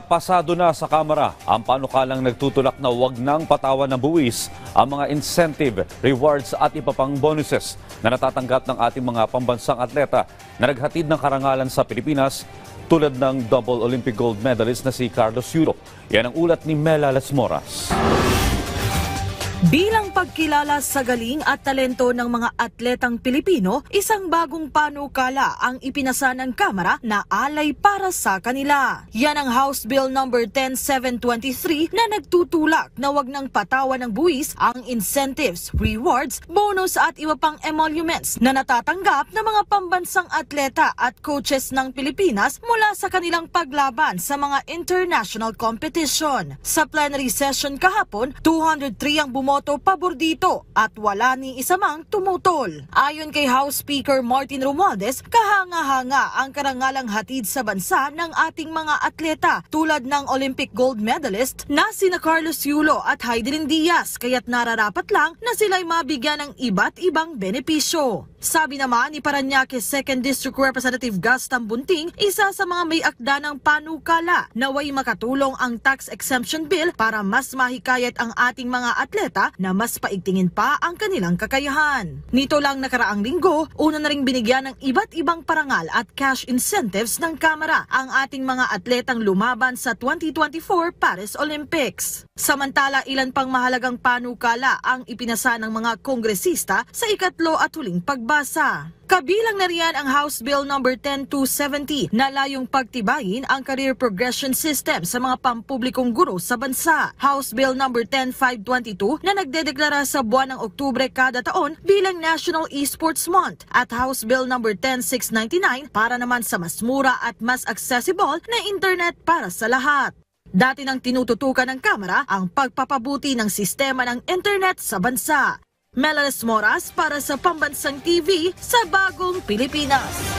Pasado na sa Kamara ang panukalang nagtutulak na huwag nang patawan ng buwis ang mga incentive, rewards at iba pang bonuses na natatanggap ng ating mga pambansang atleta na naghatid ng karangalan sa Pilipinas tulad ng double Olympic gold medalist na si Carlos Yulo. Yan ang ulat ni Mela Las Moras. Bilang pagkilala sa galing at talento ng mga atletang Pilipino, isang bagong panukala ang ipinasa ng Kamara na alay para sa kanila. Yan ang House Bill No. 10723 na nagtutulak na wag nang patawan ng buwis ang incentives, rewards, bonus at iba pang emoluments na natatanggap ng mga pambansang atleta at coaches ng Pilipinas mula sa kanilang paglaban sa mga international competition. Sa plenary session kahapon, 203 ang bumoto pabor dito at wala ni isa mang tumutol. Ayon kay House Speaker Martin Romualdez, kahanga-hanga ang karangalang hatid sa bansa ng ating mga atleta tulad ng Olympic gold medalist na sina Carlos Yulo at Heidelin Diaz, kaya't nararapat lang na sila'y mabigyan ng iba't ibang benepisyo. Sabi naman ni Parañaque 2nd District Representative Gaston Bunting, isa sa mga may akda ng panukala, naway makatulong ang tax exemption bill para mas mahikayat ang ating mga atleta na mas paigtingin pa ang kanilang kakayahan. Nito lang nakaraang linggo, una na ring binigyan ng iba't ibang parangal at cash incentives ng Kamara ang ating mga atletang lumaban sa 2024 Paris Olympics. Samantala, ilan pang mahalagang panukala ang ipinasa ng mga kongresista sa ikatlo at huling pagbasa. Kabilang na riyan ang House Bill No. 10270 na layong pagtibayin ang career progression system sa mga pampublikong guro sa bansa. House Bill No. 10522 na nagdedeklara sa buwan ng Oktubre kada taon bilang National Esports Month at House Bill No. 10699 para naman sa mas mura at mas accessible na internet para sa lahat. Dati nang tinututukan ng Kamara ang pagpapabuti ng sistema ng internet sa bansa. Mela Las Moras para sa Pambansang TV sa Bagong Pilipinas.